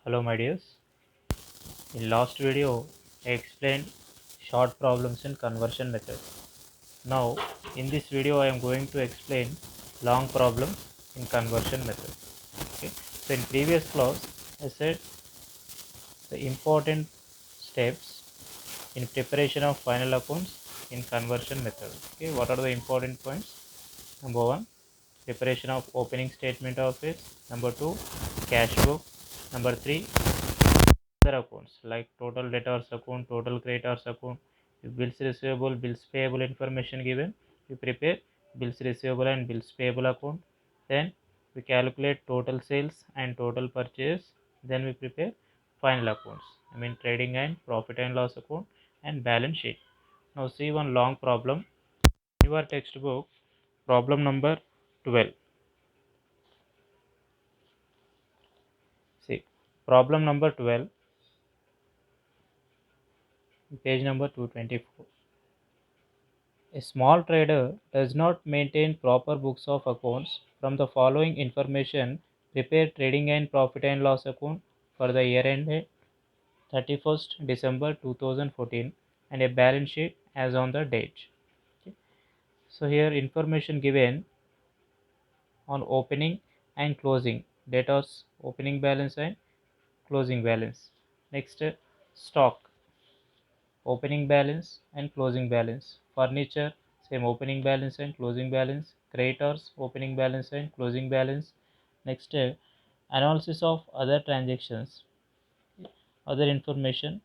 Hello my dears. In last video I explained short problems in conversion method. Now in this video I am going to explain long problems in conversion method. Okay. So in previous class I said the important steps in preparation of final accounts in conversion method. Okay. What are the important points? Number 1, preparation of opening statement of office. Number 2, cash book. Number 3, other accounts like total debtors account, total creditors account. If bills receivable, bills payable information given, we prepare bills receivable and bills payable account. Then we calculate total sales and total purchase. Then we prepare final accounts. I mean trading and profit and loss account and balance sheet. Now see one long problem. In your textbook, problem number 12. See, problem number 12, page number 224. A small trader does not maintain proper books of accounts. From the following information, prepare trading and profit and loss account for the year ended 31st December 2014 and a balance sheet as on the date. Okay. So here information given on opening and closing, debtors opening balance and closing balance. Next, stock opening balance and closing balance. Furniture, same opening balance and closing balance. Creditors, opening balance and closing balance. Next, analysis of other transactions, other information.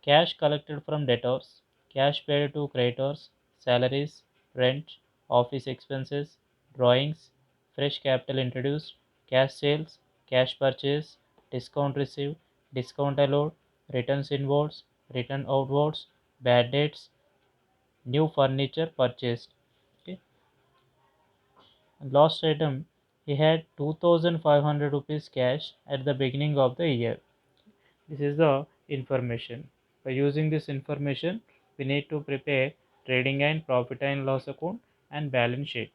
Cash collected from debtors, cash paid to creditors, salaries, rent, office expenses, drawings, fresh capital introduced, cash sales, cash purchase, discount received, discount allowed, returns inwards, return outwards, bad debts, new furniture purchased. Okay. Last item, he had 2500 rupees cash at the beginning of the year. This is the information. By using this information, we need to prepare trading and profit and loss account and balance sheet.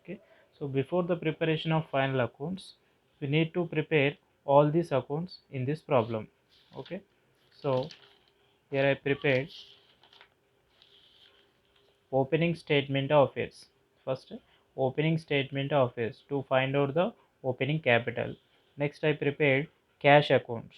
Okay. So before the preparation of final accounts, we need to prepare all these accounts in this problem. Okay. So here I prepared opening statement of affairs. First, opening statement of affairs to find out the opening capital. Next, I prepared cash account.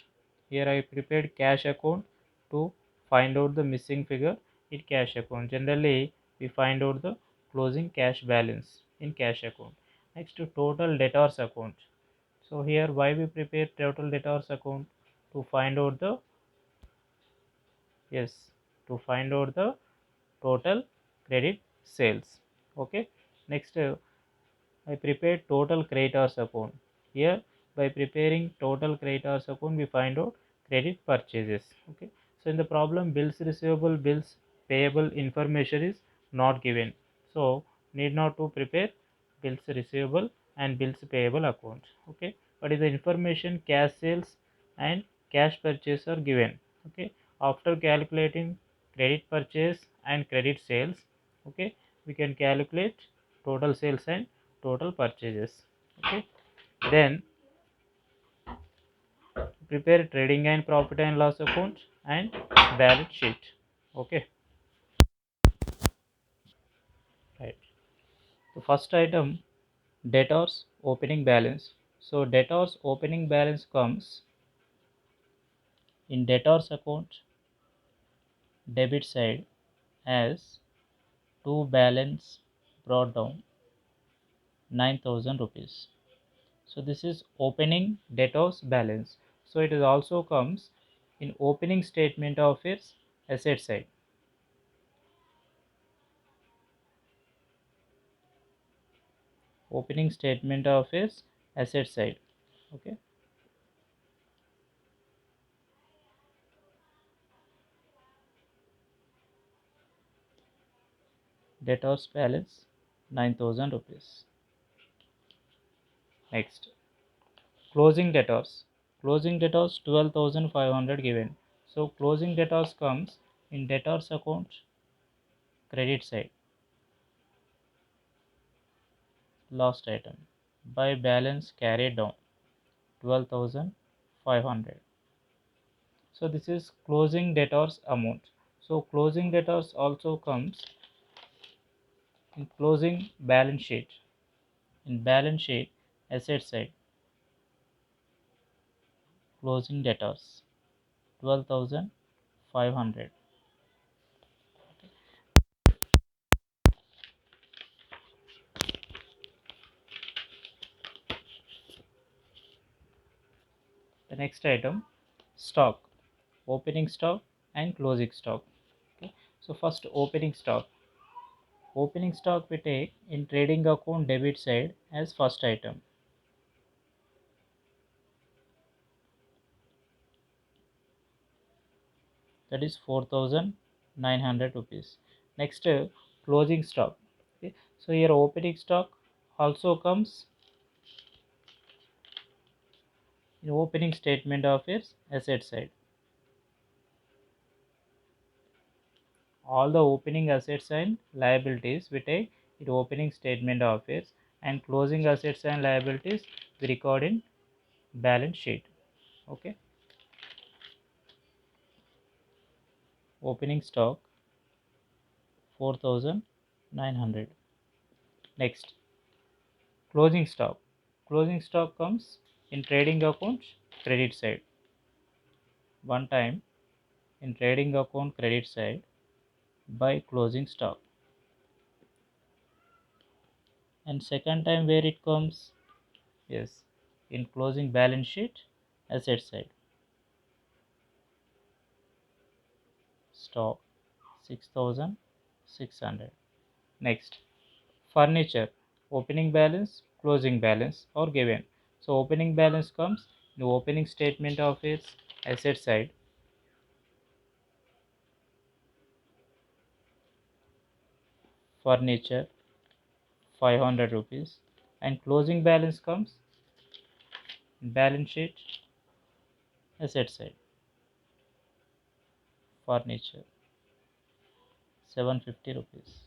Here I prepared cash account to find out the missing figure in cash account. Generally, we find out the closing cash balance in cash account. Next, to total debtors account. So here, why we prepare total debtors account to find out the yes to find out the total credit sales. Okay. Next, I prepared total creditors account. Here, by preparing total creditors account, we find out credit purchases. Okay. So in the problem, bills receivable, bills payable information is not given, so need not to prepare bills receivable and bills payable account. Okay. But is the information cash sales and cash purchase are given. Okay. After calculating credit purchase and credit sales, okay, we can calculate total sales and total purchases. Okay. Then prepare trading and profit and loss account and balance sheet. Okay. Right. The first item, debtors opening balance. So debtors opening balance comes in debtors account debit side as to balance brought down 9000 rupees. So this is opening debtors balance. So it is also comes in opening statement of its asset side. Opening statement of its asset side. Okay. Debtors balance 9000 rupees. Next, closing debtors. Closing debtors 12,500 given. So closing debtors comes in debtors account credit side. Last item, by balance carried down 12,500. So this is closing debtors amount. So closing debtors also comes in closing balance sheet. In balance sheet, asset side, closing debtors 12,500. The next item, stock, opening stock and closing stock. Okay. So first opening stock. Opening stock we take in trading account debit side as first item. That is 4,900 rupees. Next, closing stock. Okay. So here opening stock also comes in opening statement of its asset side. All the opening assets and liabilities we take in opening statement of its, and closing assets and liabilities we record in balance sheet. Okay. Opening stock 4,900. Next, closing stock. Closing stock comes in trading accounts credit side. One time in trading account credit side by closing stock, and second time where it comes, yes, in closing balance sheet asset side. Stock 6,600. Next, furniture, opening balance, closing balance or given. So opening balance comes in the opening statement of its asset side. Furniture 500 rupees, and closing balance comes in balance sheet asset side. Furniture 750 rupees.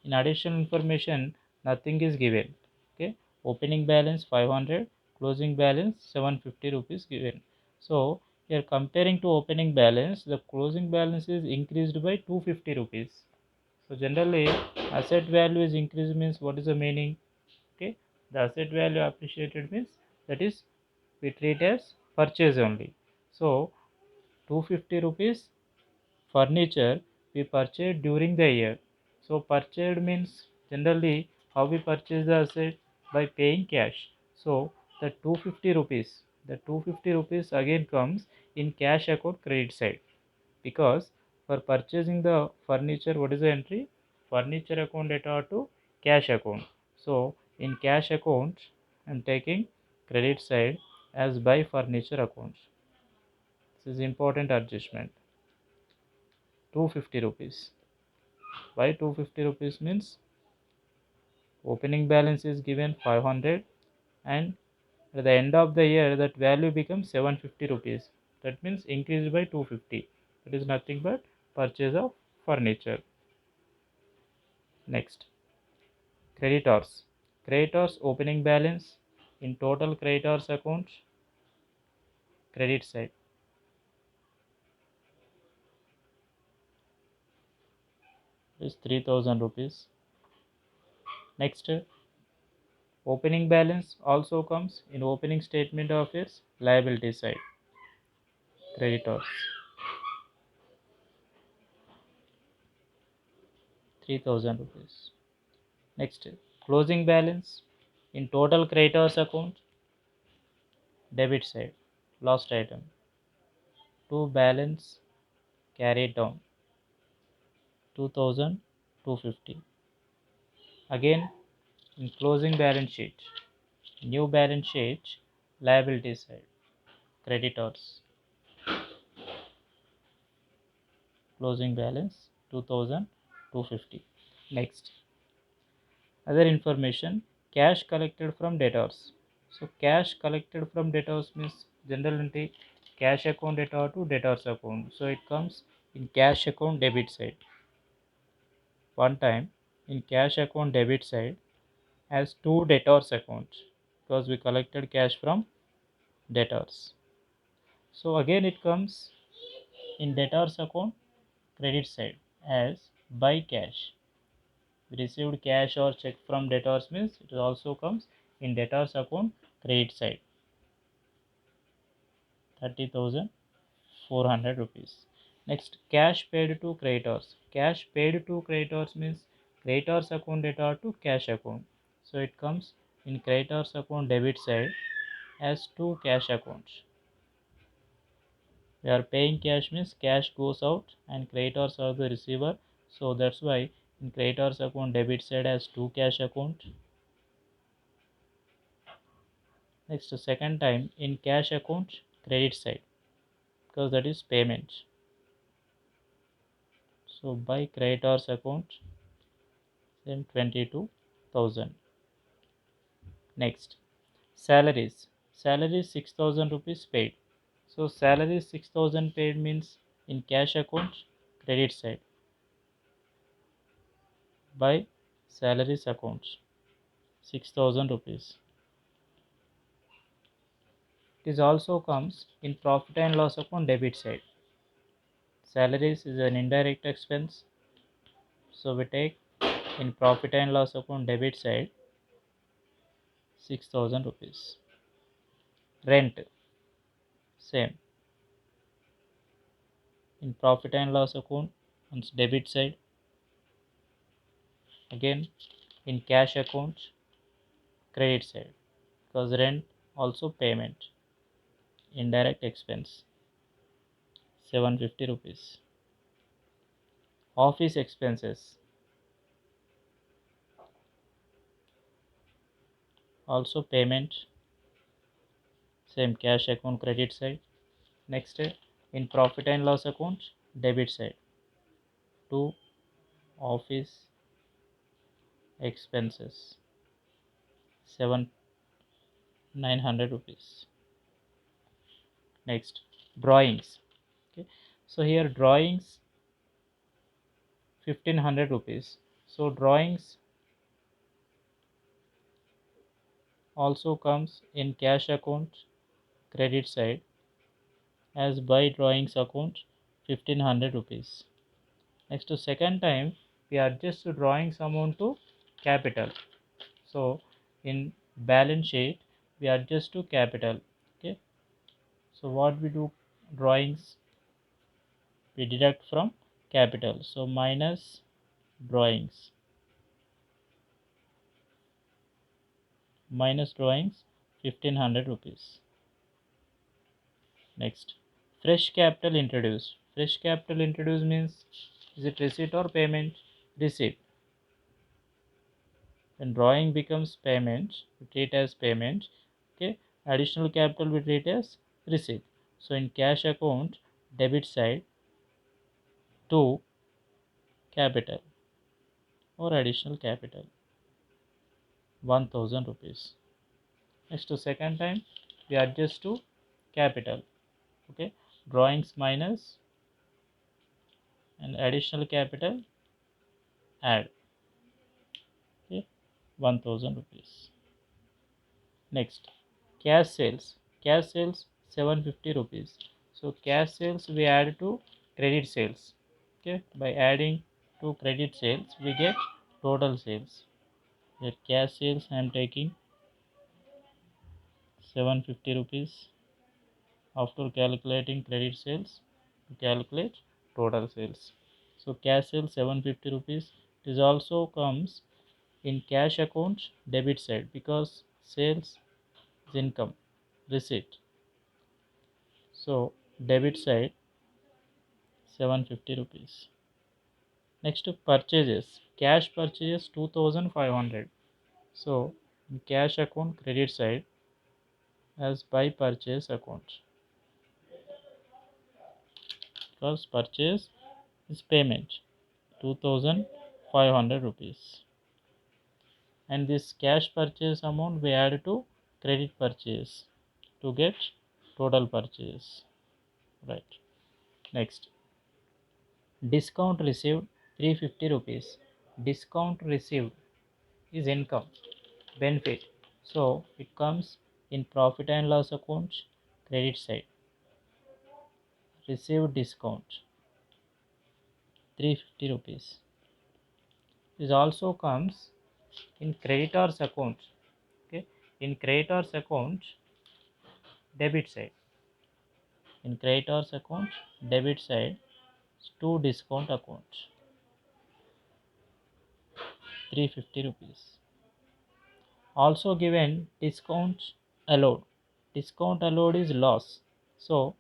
In additional information, nothing is given. Okay, opening balance 500, closing balance 750 rupees given. So here comparing to opening balance, the closing balance is increased by 250 rupees. So generally, asset value is increased means what is the meaning? Okay, the asset value appreciated means that is we treat as purchase only. So 250 rupees furniture we purchased during the year. So purchased means generally how we purchase the asset by paying cash. So the 250 rupees, the 250 rupees again comes in cash account credit side, because for purchasing the furniture, what is the entry? Furniture account data to cash account. So in cash account, I'm taking credit side as by furniture account. This is important adjustment. 250 rupees. Why 250 rupees means opening balance is given 500, and at the end of the year that value becomes 750 rupees. That means increased by 250. That is nothing but purchase of furniture. Next, creditors. Creditors opening balance in total creditors account credit side is 3000 rupees. Next, opening balance also comes in opening statement of its liability side creditors 3000 rupees. Next, closing balance in total creditors account debit side last item to balance carried down 2250. Again in closing balance sheet, new balance sheet liability side creditors closing balance 2250. Next, other information, cash collected from debtors. So cash collected from debtors means general entry cash account debtor to debtors account. So it comes in cash account debit side. One time in cash account debit side as two debtors accounts, because we collected cash from debtors. So again it comes in debtors account credit side as by cash. We received cash or check from debtors means it also comes in debtors account credit side 30,400 rupees. Next, cash paid to creditors. Cash paid to creditors means creditors account debtor to cash account. So it comes in creditors account debit side as two cash accounts. We are paying cash means cash goes out and creditors are the receiver. So that's why in creditors account debit side as two cash account. Next, second time in cash account credit side because that is payment. So by creditors account then 22,000. Next, salaries. Salary 6,000 rupees paid. So salary 6,000 paid means in cash account credit side by salaries account 6,000 rupees. This also comes in profit and loss account debit side. Salaries is an indirect expense. So we take in profit and loss account debit side 6,000 rupees. Rent same in profit and loss account on debit side again in cash account credit side because rent also payment indirect expense 750 rupees. Office expenses also payment same cash account credit side. Next in profit and loss account debit side to office expenses 7,900 rupees. Next, drawings. Okay, so here drawings 1,500 rupees. So drawings also comes in cash account credit side as by drawings account 1,500 rupees. Next to second time we adjust the drawings amount to capital. So in balance sheet we adjust to capital. Okay, so what we do, drawings we deduct from capital, so minus drawings, minus drawings 1,500 rupees. Next, fresh capital introduced. Fresh capital introduced means is it receipt or payment? Receipt. When drawing becomes payment we treat as payment. Okay, additional capital we treat as receipt. So in cash account debit side to capital or additional capital 1,000 rupees. Next to second time we adjust to capital. Okay, drawings minus and additional capital add. Okay, 1,000 rupees. Next, cash sales. Cash sales 750 rupees. So cash sales we add to credit sales. Okay, by adding to credit sales we get total sales. Here cash sales I am taking 750 rupees. After calculating credit sales, to calculate total sales. So cash sales 750 rupees. This also comes in cash account debit side because sales is income receipt. So debit side 750 rupees. Next purchases. Cash purchases 2,500. So in cash account credit side as by purchase account because purchase is payment 2,500 rupees. And this cash purchase amount we add to credit purchase to get total purchase, right? Next, discount received 350 rupees. Discount received is income benefit, so it comes in profit and loss account credit side received discount 350 rupees. This also comes in creditors account. Okay, in creditors account debit side. In creditors account debit side to discount account 350 rupees. Also given discount allowed. Discount allowed is loss. So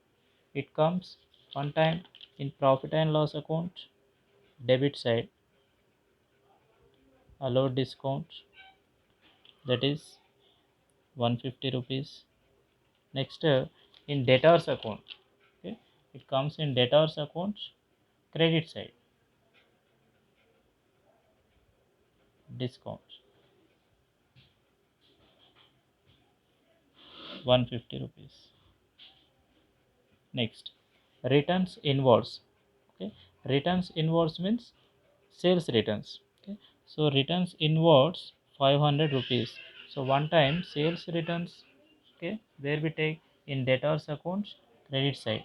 it comes one time in profit and loss account debit side allowed discount, that is 150 rupees. Next in debtors account, okay, it comes in debtors account credit side discount 150 rupees. Next, returns inwards. Okay, returns inwards means sales returns. Okay, so returns inwards 500 rupees. So one time sales returns. Okay, where we take in debtors accounts credit side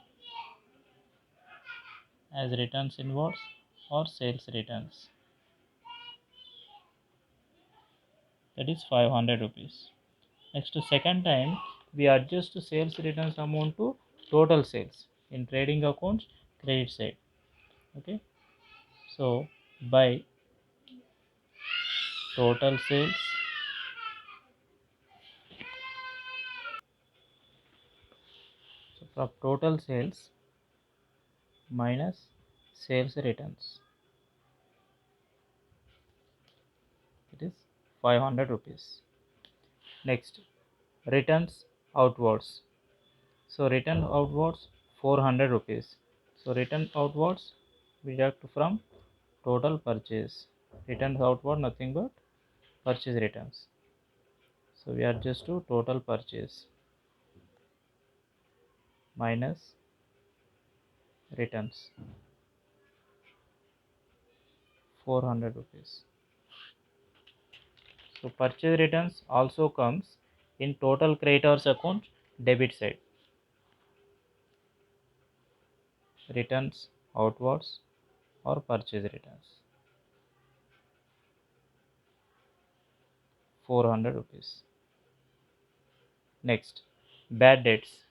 as returns inwards or sales returns, that is 500 rupees. Next, second time we adjust sales returns amount to total sales in trading accounts credit side. Okay, so by total sales, so from total sales minus sales returns, it is 500 rupees. Next, returns outwards. So return outwards 400 rupees. So return outwards we deduct from total purchase. Returns outward nothing but purchase returns. So we adjust to total purchase minus returns 400 rupees. So purchase returns also comes in total creditors account debit side. Returns outwards or purchase returns 400 rupees. Next, bad debts.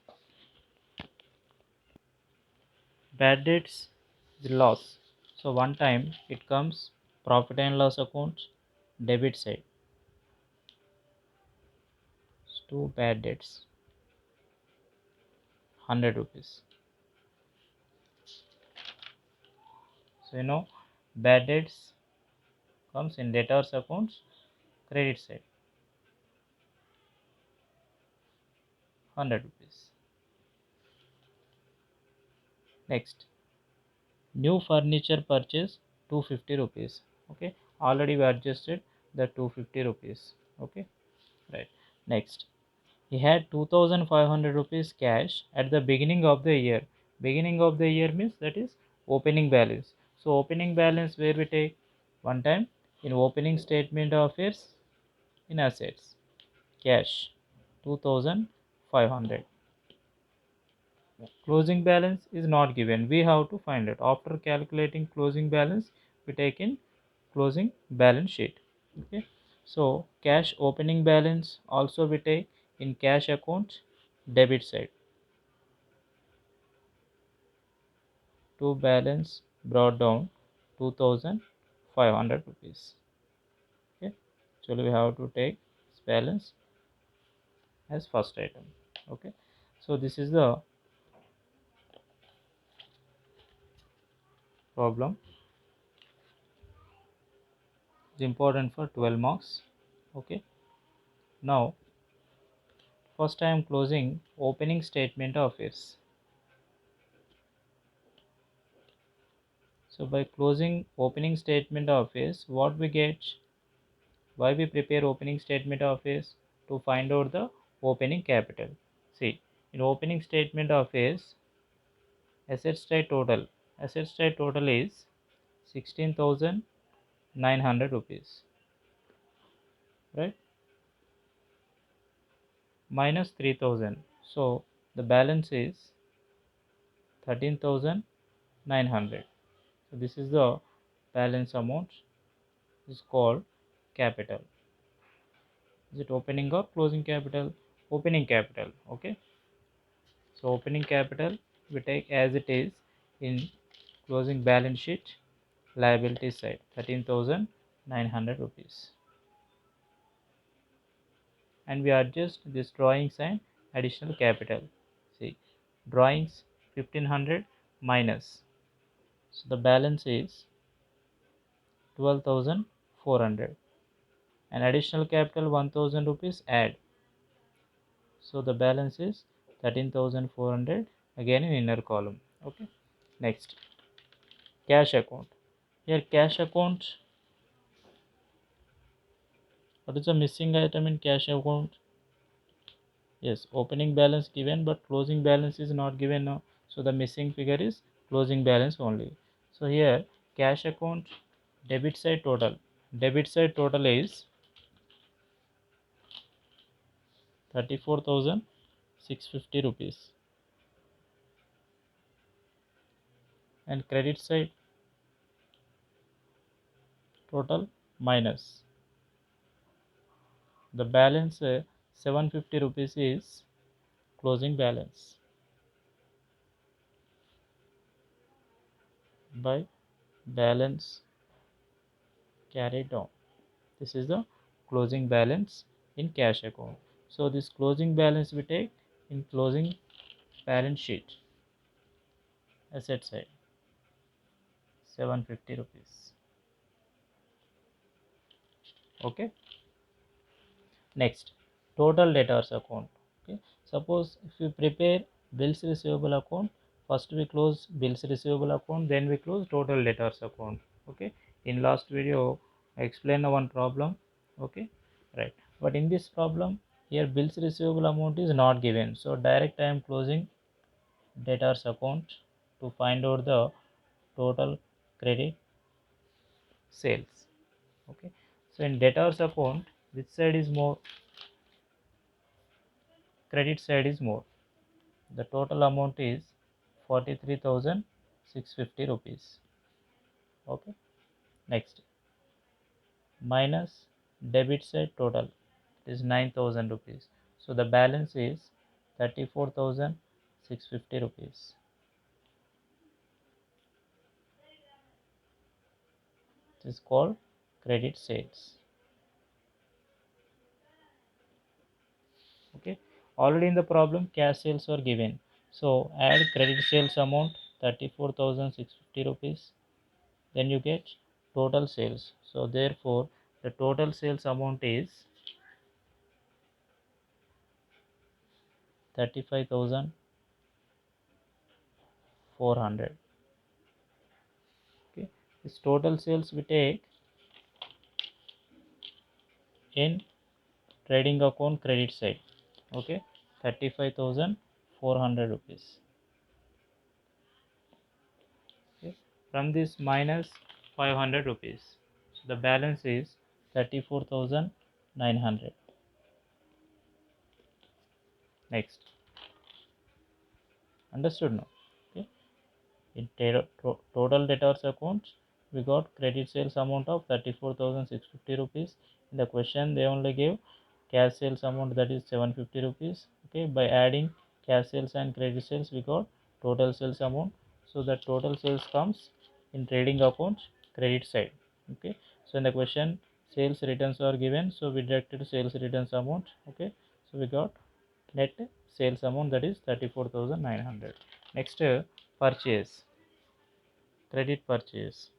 Bad debts is loss. So one time it comes profit and loss account debit side. Two bad debts 100 rupees. So bad debts comes in debtors accounts credit side 100 rupees. Next, new furniture purchase 250 rupees. Okay, already we adjusted the 250 rupees. Okay, right. Next, he had 2500 rupees cash at the beginning of the year. Beginning of the year means that is opening balance. So opening balance where we take one time in opening statement of affairs in assets cash 2500. Closing balance is not given, we have to find it. After calculating closing balance we take in closing balance sheet. Okay, so cash opening balance also we take in cash account debit side to balance brought down 2500 rupees. Okay, so we have to take this balance as first item. Okay, so this is the problem. It's important for 12 marks. Okay, now first I am closing opening statement of affairs. So by closing opening statement of affairs, what we get? Why we prepare opening statement of affairs? To find out the opening capital. See, in opening statement of affairs, assets side total. Assets side total is 16,900 rupees, right? Minus 3,000. So the balance is 13,900. So this is the balance amount. Is called capital. Is it opening or closing capital? Opening capital. Okay. So opening capital we take as it is in closing balance sheet liability side 13,900 rupees. And we adjust this drawing sign additional capital. See, drawings 1500 minus. So the balance is 12,400 and additional capital 1000 rupees add. So the balance is 13,400 again in inner column. Okay. Next, cash account. Here cash account, what is the missing item in cash account? Yes, opening balance given but closing balance is not given now. So the missing figure is closing balance only. So here cash account debit side total. Debit side total is 34,650 rupees and credit side total minus the balance 750 rupees is closing balance by balance carried on. This is the closing balance in cash account. So this closing balance we take in closing balance sheet asset side 750 rupees. Okay. Next, total debtors account. Okay. Suppose if we prepare bills receivable account, first we close bills receivable account, then we close total debtors account. Okay. In last video, I explained one problem. Okay. Right. But in this problem, here bills receivable amount is not given. So direct I am closing debtors account to find out the total credit sales. Okay. So in debtors account, which side is more? Credit side is more. The total amount is 43,650 rupees. Okay. Next, minus debit side total is 9,000 rupees. So the balance is 34,650 rupees. This is called credit sales. Okay. Already in the problem cash sales were given. So add credit sales amount 34,650 rupees. Then you get total sales. So therefore the total sales amount is 35,400. Okay, this total sales we take in trading account credit side. Okay, 35,400 rupees. Okay, from this minus 500 rupees. So the balance is 34,900. Next, understood now? Okay. In total debtors account, we got credit sales amount of 34,650 rupees. In the question, they only gave cash sales amount that is 750 rupees. Okay, by adding cash sales and credit sales, we got total sales amount. So the total sales comes in trading account credit side. Okay, so in the question, sales returns are given, so we deducted sales returns amount. Okay, so we got net sales amount that is 34,900. Next, purchase, credit purchase.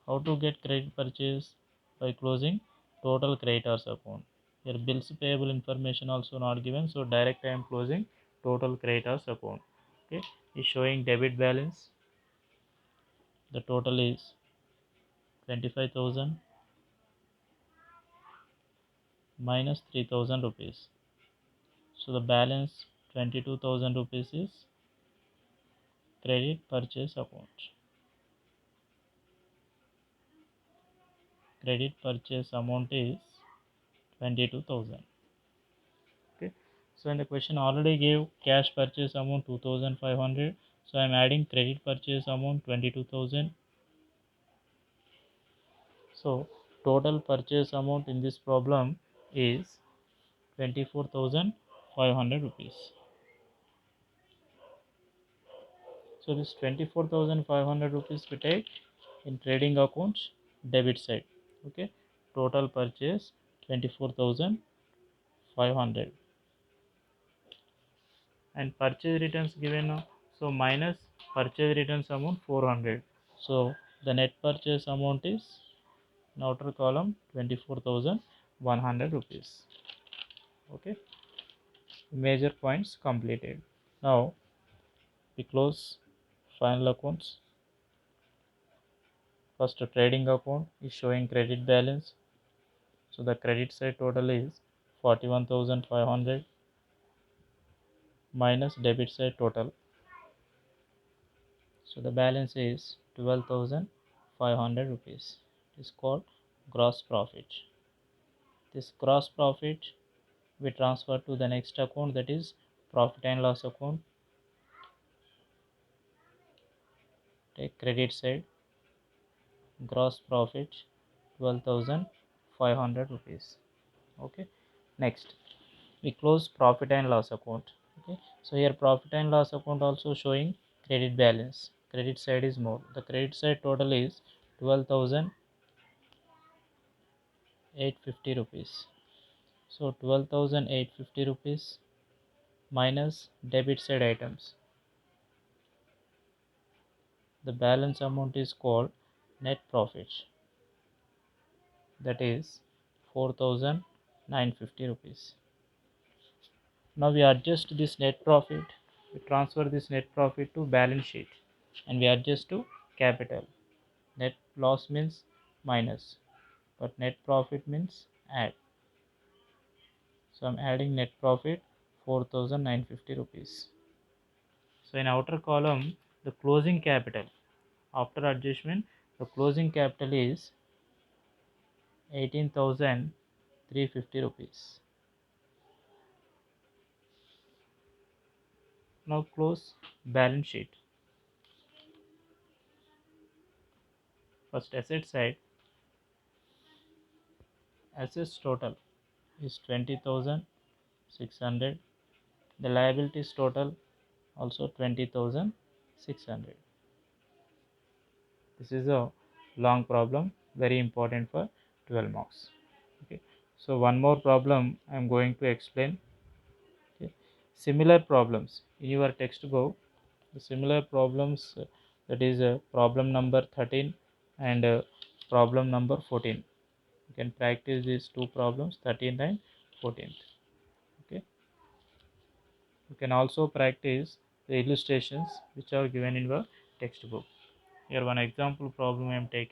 How to get credit purchase? By closing total creditors account. Here bills payable information also not given, so direct I am closing total creditors account. Okay, is showing debit balance. The total is 25,000 minus 3,000 rupees. So the balance 22,000 rupees is credit purchase account. Credit purchase amount is 22,000. Okay, so in the question already gave cash purchase amount 2,500. So I am adding credit purchase amount 22,000. So total purchase amount in this problem is 24,500 rupees. So this 24,500 rupees we take in trading accounts debit side. Okay, total purchase 24,500 and purchase returns given now. So minus purchase returns amount 400. So the net purchase amount is in outer column 24,100 rupees. Okay, major points completed. Now we close final accounts. First, a trading account is showing credit balance. So the credit side total is 41,500 minus debit side total. So the balance is 12,500 rupees. It is called gross profit. This gross profit we transfer to the next account, that is profit and loss account. Take credit side, gross profit 12,500 rupees. Okay, next we close profit and loss account. Okay, so here profit and loss account also showing credit balance. Credit side is more. The credit side total is 12,850 rupees. So 12,850 rupees minus debit side items. The balance amount is called net profit, that is 4,950 rupees. Now we adjust this net profit, we transfer this net profit to balance sheet and we adjust to capital. Net loss means minus, but net profit means add. So I'm adding net profit 4,950 rupees. So in outer column, the closing capital after adjustment, the closing capital is 18,350 rupees. Now close balance sheet. First asset side, assets total is 20,600. The liabilities total also 20,600. This is a long problem, very important for 12 marks. Okay, so one more problem I am going to explain. Okay, similar problems in your textbook, the similar problems, that is problem number 13 and problem number 14. You can practice these two problems, 13th and 14th. Okay, you can also practice the illustrations which are given in your textbook. Here one example problem I am taking.